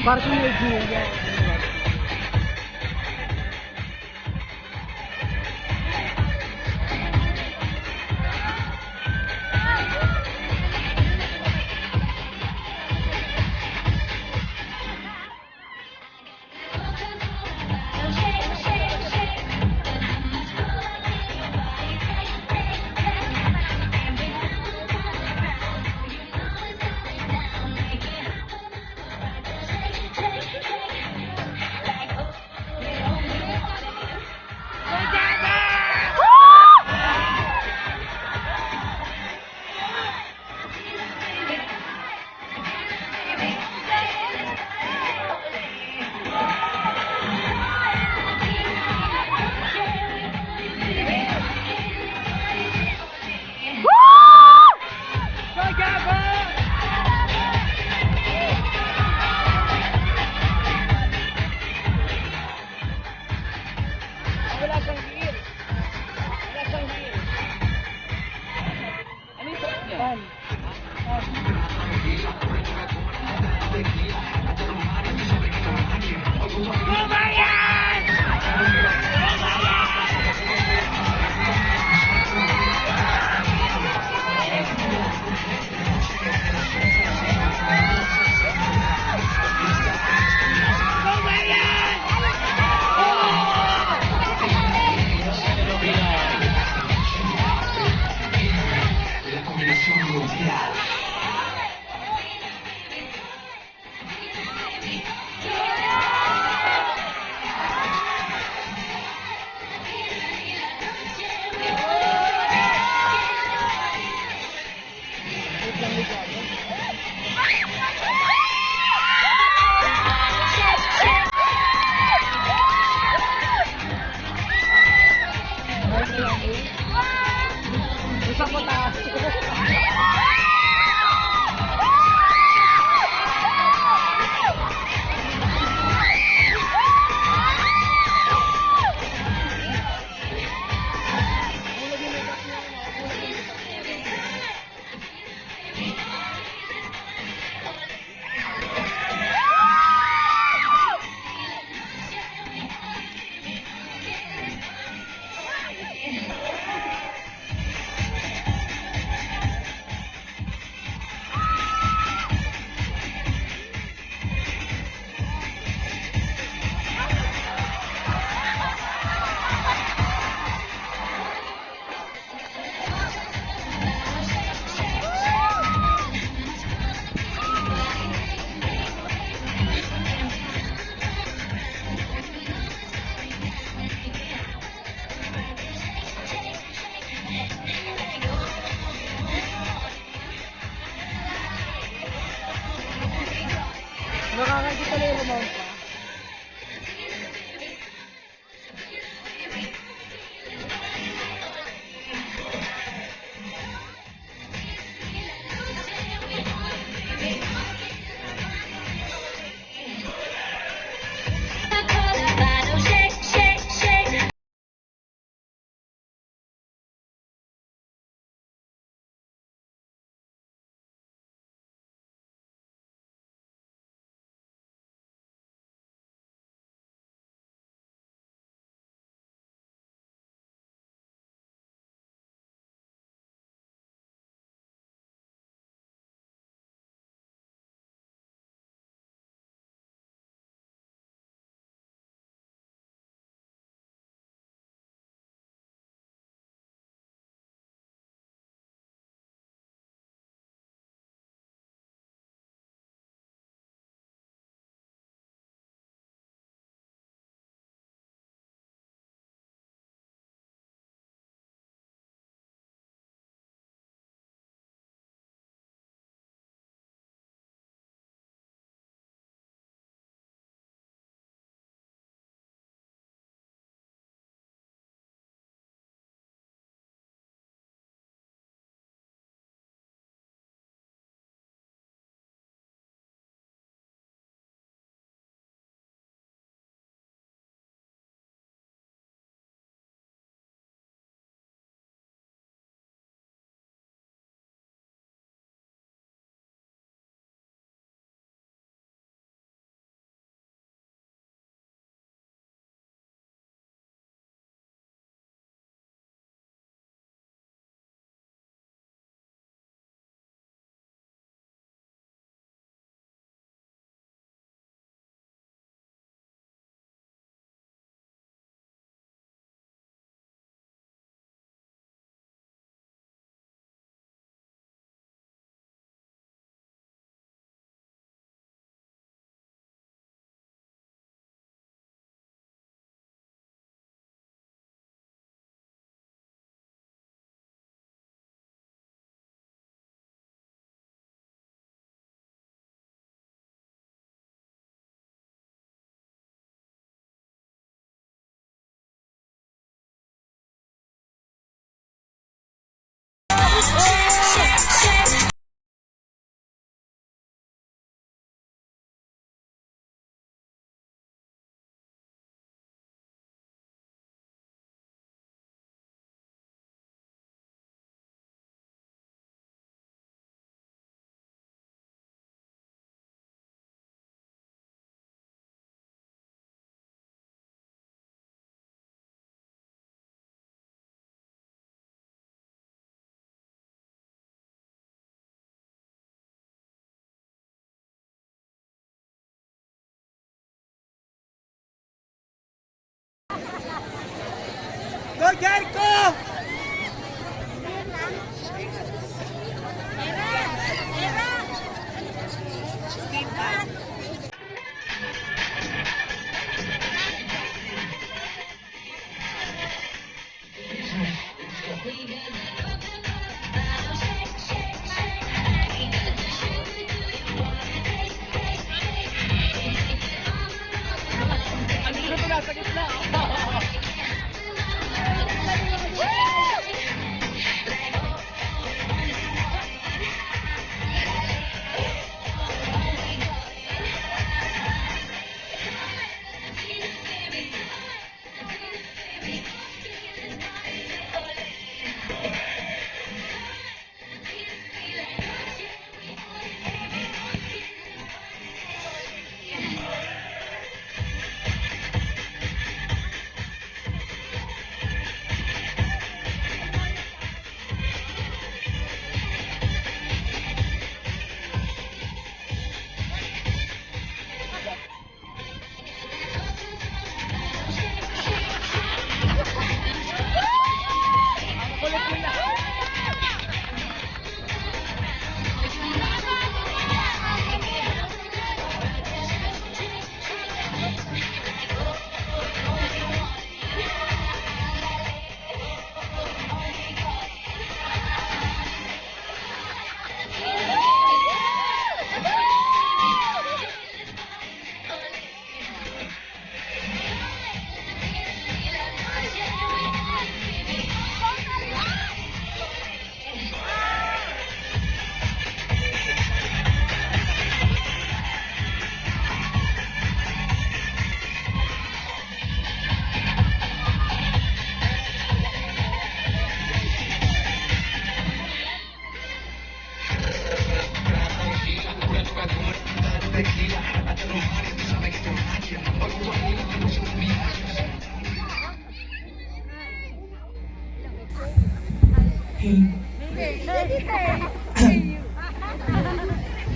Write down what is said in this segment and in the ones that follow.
Parking age niya.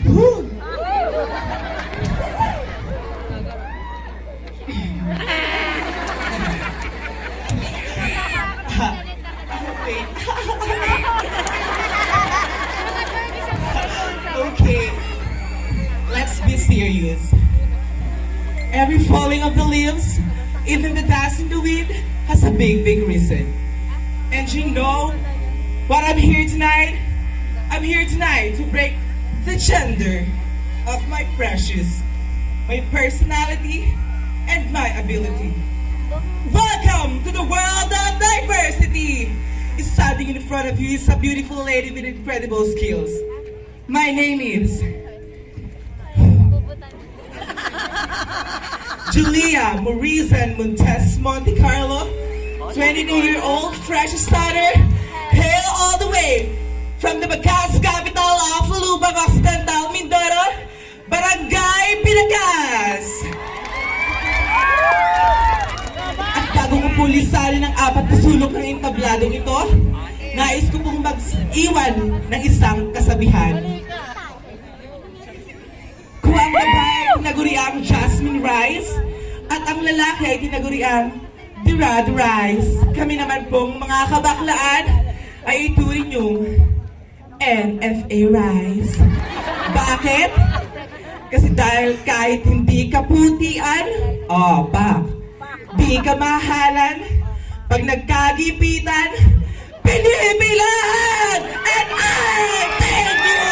Woo! Wait. Okay, let's be serious. Every falling of the leaves, even the dust in the wind, has a big, big reason. And you know what I'm here tonight? I'm here tonight to break the gender of my precious, my personality, and my ability. Welcome to the world of diversity! Standing in front of you is a beautiful lady with incredible skills. My name is Julia Morizan Montes Monte Carlo, 22-year-old fresh starter, hail all the way from the Bagas capital of Lubang Occidental, Mindoro, Barangay Pinagas. At bago ko po lisanin ang 4 na sulok ng entabladong ito, nais ko pong mag-iwan ng isang kasabihan. Kung ang babae ay tinaguriang Jasmine Rice at ang lalaki ay tinaguriang Dirad Rice, kami naman pong mga kabaklaan ay ituring yung NFA Rice. Bakit? Kasi dahil kahit hindi ka putian, di ka mahalan, pag nagkagipitan, pinipilahan! And I thank you!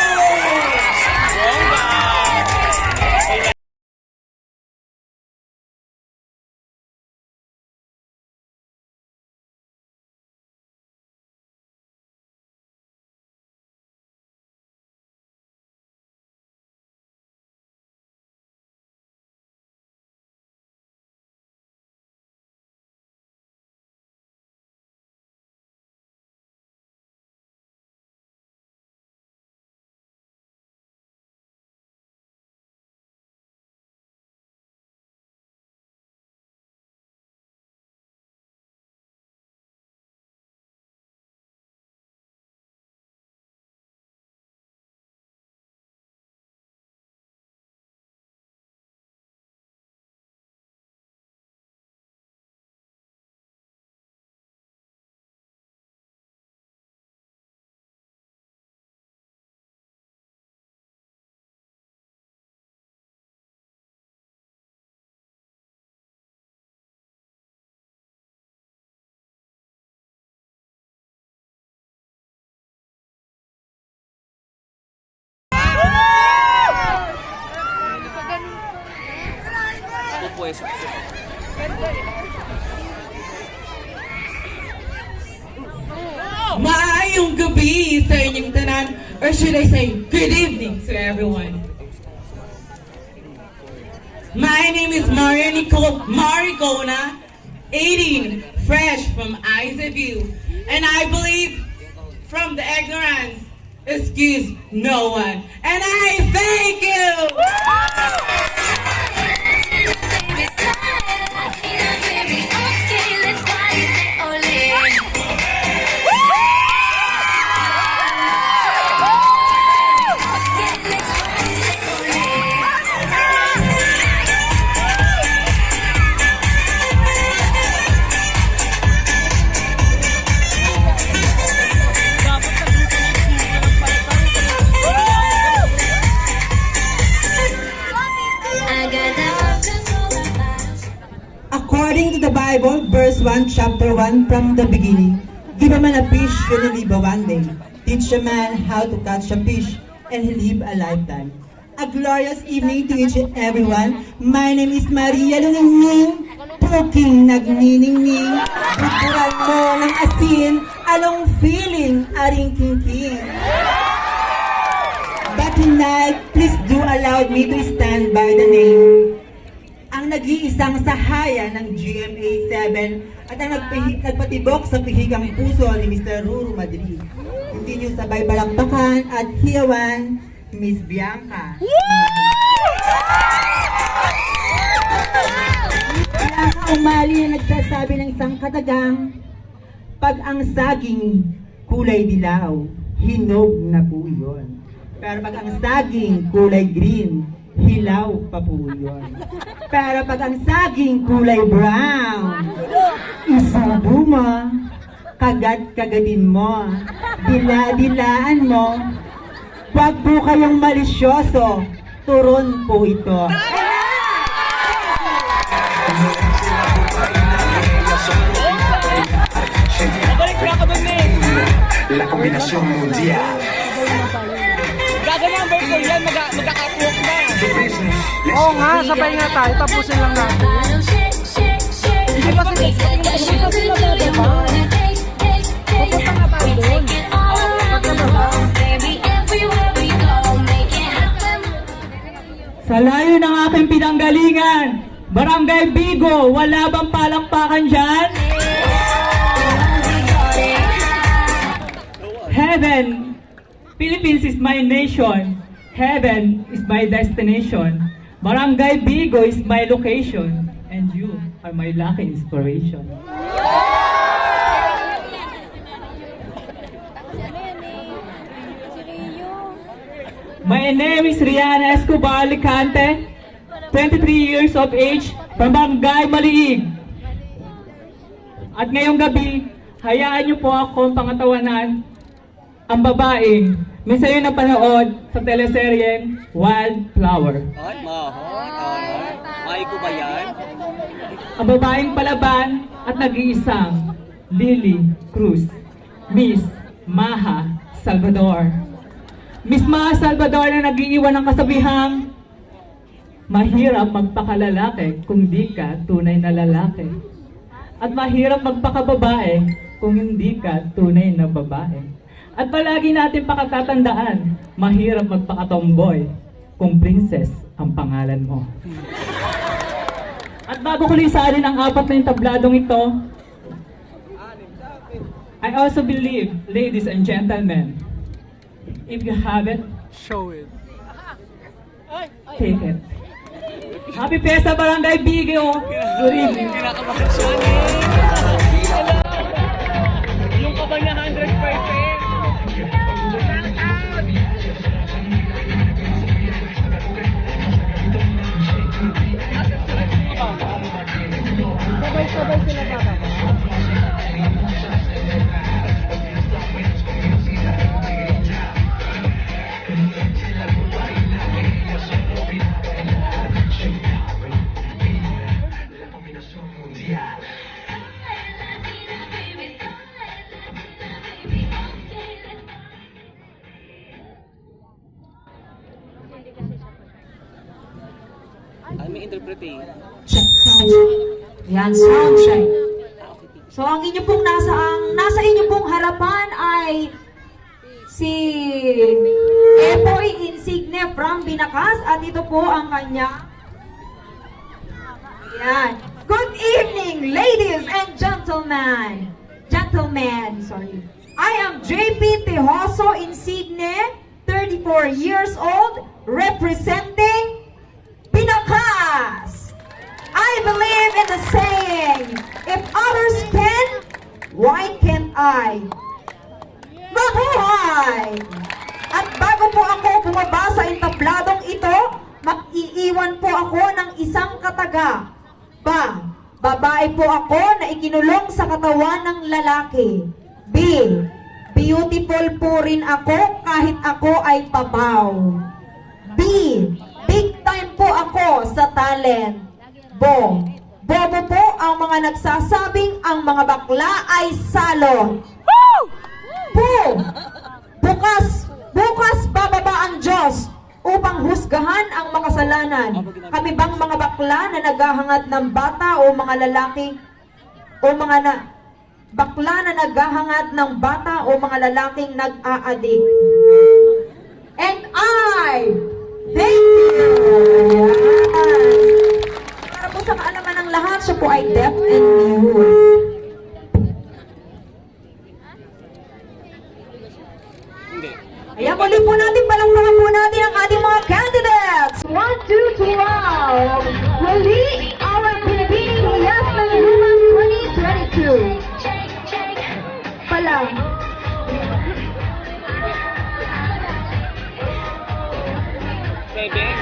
Maayong gabi sa inyong tanan, or should I say, good evening to everyone. My name is Maria Nicole Maricona, 18, fresh from Eyes of You, and I believe from the ignorance, excuse no one. And I thank you! According to the Bible, verse 1, chapter 1, from the beginning, give a man a fish, he will live one day. Teach a man how to catch a fish, and he live a lifetime. A glorious evening to each and everyone. My name is Maria Luningning, puking nagniningning, bukuran mo ng asin, anong feeling, aring king. But tonight, please do allow me to stand by the name. Ang nag-iisang sahaya ng GMA 7 at ang nagpatibok sa pihigang puso ni Mr. Ruru Madrid. Hindi niyo sabay balakbakan at hiyawan, Miss Bianca. Bianca Umali na nagsasabi ng isang katagang, pag ang saging kulay dilaw, hinog na po yun. Pero pag ang saging kulay green, hilaw pa po yun. Pero pag ang saging kulay brown, isubo mo, kagat-kagatin mo, dila-dilaan mo, huwag po kayong malisyoso, turon po ito. La combinación mundial. Gaganang verso yan, magkakatwalk na. Oo nga, sabay nga tayo, tapusin lang natin. Hindi pa sila bababa. Pupunta nga tayo doon. Pagkababa. Sa layo ng aking pinanggalingan, Barangay Bigo, wala bang palakpakan dyan? Heaven, Philippines is my nation. Heaven is my destination. Barangay Bigo is my location. And you are my lucky inspiration. My name is Rihanna Escobar Alicante, 23 years of age, from Barangay Maliig. At ngayong gabi, hayaan niyo po akong pangatawanan ang babaeng may sayo na panood sa teleseryeng Wildflower. Ay, mahal. Ay ko ba yan? Ang babaeng palaban at nag-iisang Lily Cruz, Miss Maha Salvador. Miss Maha Salvador na nag-iiwan ng kasabihang, mahirap magpakalalaki kung di ka tunay na lalaki. At mahirap magpakababae kung hindi ka tunay na babae. At palagi natin pakatatandaan, mahirap magpakatomboy kung princess ang pangalan mo. At bago ko lisanin ang apat na entabladong ito, I also believe, ladies and gentlemen, if you have it, Show it. take it. Happy Fiesta Barangay Bigo! Good evening. Kinakabahan siya eh. Yung kaba niya 100%. Sabay-sabay sila bababa. Ay, may interpret eh. Check sound. Yan, sound check. So ang inyo pong nasa inyo pong harapan ay si Epoy Insigne from Binakas at ito po ang kanya. Ayan. Good evening, ladies and gentlemen. I am JP Tejoso Insigne, 34 years old, representing Binakas. I believe in the saying, if others can, why can't I? Mabuhay! At bago po ako bumaba sa entabladong ito, mag-iiwan po ako ng isang kataga. Babae po ako na ikinulong sa katawan ng lalaki. B. Beautiful po rin ako kahit ako ay pabaw. B. Big time po ako sa talent. Bobo po ang mga nagsasabing ang mga bakla ay salon. Bukas bababa ang Diyos upang husgahan ang makasalanan. Kami bang mga bakla na naghahangad ng bata o mga lalaki o bakla na naghahangad ng bata o mga lalaking nag-aadik? And I thank you. Para po sa kaalaman ng lahat, siya po ay deaf and mute. Kaya muli po natin, palangpakan po natin ang ating mga candidates. 1, 2, 12. Muli, our Pinipining Yes ng Lumas 2022. Palang. Bebeng.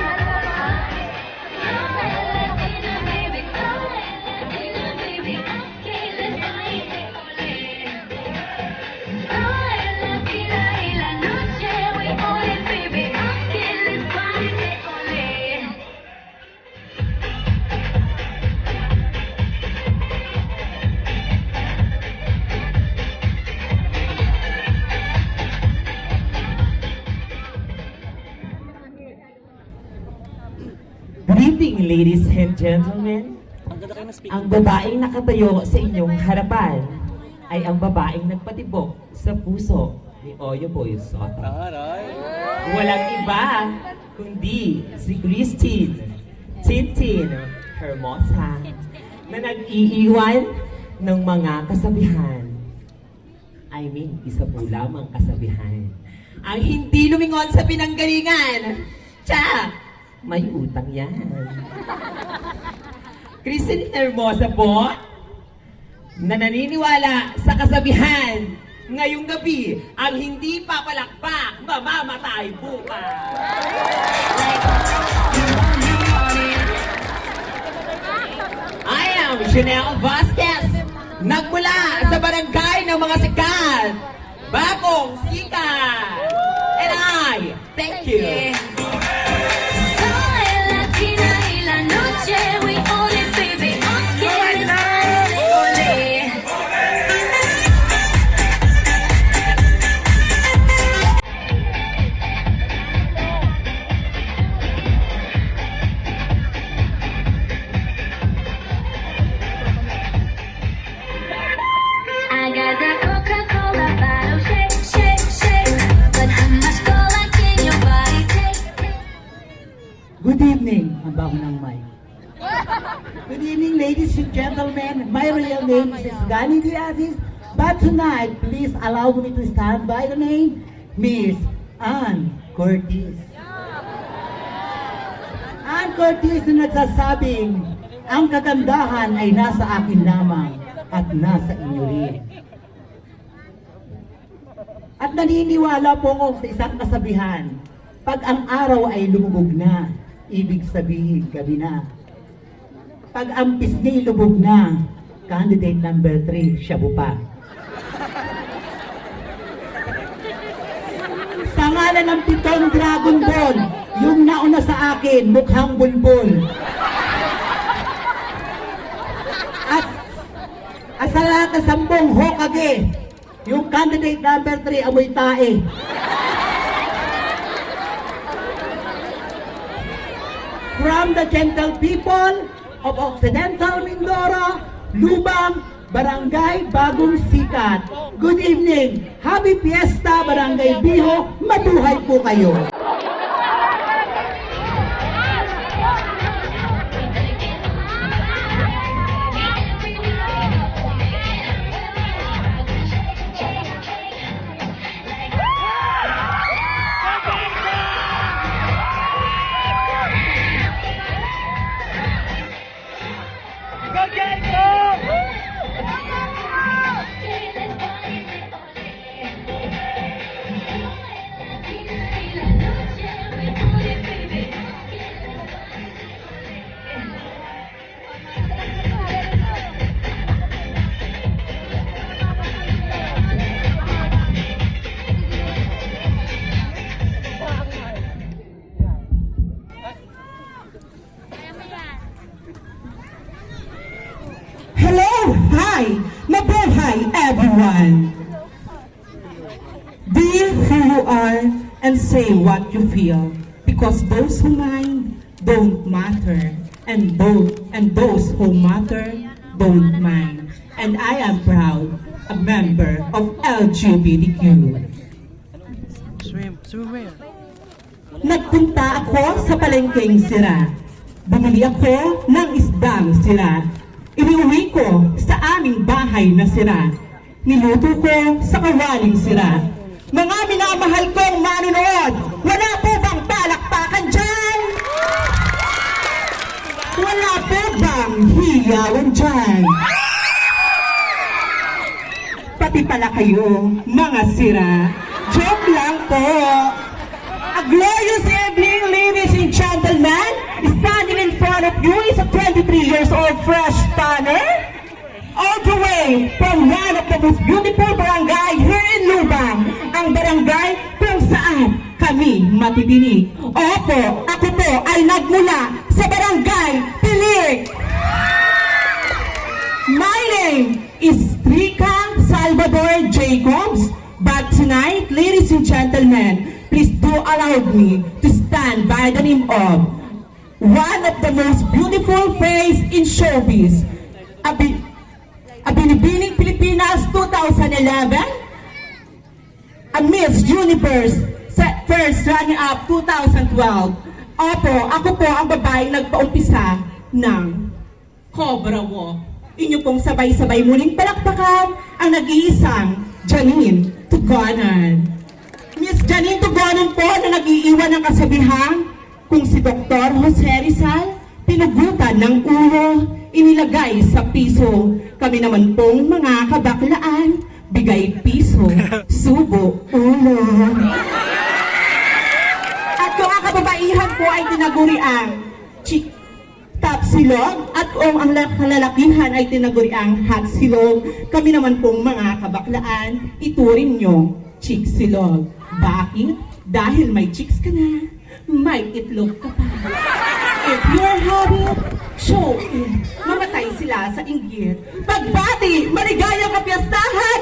Good evening, ladies and gentlemen. Ang ganda kayo ng speaker. Ang babaeng nakatayo sa inyong harapan ay ang babaeng nagpatibok sa puso ni Oyo Boy Soto. Aray. Walang iba kundi si Christine Tintin Hermosa na nag-iiwan ng mga kasabihan. I mean, isa po lamang kasabihan. Ang hindi lumingon sa pinanggalingan. Tsa! May utang yan. Christine Hermosa po, na naniniwala sa kasabihan, ngayong gabi, ang hindi papalakpak, mamamatay bukas. I am Chanel Vasquez, nagmula sa barangay ng mga sikat, bagong sikat. And I thank you. Good evening, ang bago ng mic. Good evening, ladies and gentlemen. My real name is Gani Diazis, but tonight, please allow me to stand by the name Miss Ann Curtis. Ann Curtis na nagsasabing, ang kagandahan ay nasa akin lamang at nasa inyo rin. At naniniwala po ako sa isang kasabihan, pag ang araw ay lumubog na, ibig sabihin gabi na. Pag ang pisngi lubog na, candidate number 3, siya po pa. Sa ngalan ng 7 Dragon Ball, yung nauna sa akin, mukhang bulbul. At sa lahat ng 10 Hokage, yung candidate number 3, amoy tae. From the gentle people of Occidental Mindoro, Lubang, Barangay Bagong Sikat. Good evening. Happy Fiesta, Barangay Biho. Mabuhay po kayo. Hello! Hi! Mabuhay, everyone! Be who you are and say what you feel, because those who mind don't matter, and those who matter don't mind. And I am proud, a member of LGBTQ. Nagpunta ako sa palengkeng sira. Bumili ako ng isdang sira. Iniuwi ko sa aming bahay na sira. Niluto ko sa kawaling sira. Mga minamahal kong manonood, wala po bang palakpakan dyan? Wala po bang hiyawan dyan? Pati pala kayo, mga sira. Joke lang po. A glorious evening, ladies and gentlemen. Standing in front of you is a 23 years old fresh tanner. All the way from one of the most beautiful barangay here in Lubang. Ang barangay kung saan kami matitinig. Opo, ako po ay nagmula sa barangay Pilik. My name is Rika Salvador Jacobs. But tonight, ladies and gentlemen, please do allow me to stand by the name of one of the most beautiful face in showbiz, a Binibining Pilipinas 2011, a Miss Universe first runner-up 2012. Opo, ako po ang babaeng nagpaumpisa ng Cobra Walk. Inyo pong sabay-sabay muling palakpakan ang nag-iisang Janine Tugonan. Miss Janine Tugonan po na nag-iiwan ng kasabihang kung si Dr. Jose Rizal pinugutan ng ulo, inilagay sa piso. Kami naman pong mga kabaklaan, bigay piso, subo, ulo. At kung ang kababaihan po ay tinaguriang tapsilog at kung ang kalalakihan ay tinaguriang hatsilog, kami naman pong mga kabaklaan, ituring nyo chiksilog. Bakit? Dahil may chicks ka na, may itlog ka pa. If you're having show, mamatay sila sa inggit. Pagbati, maligayang kapiyastahan,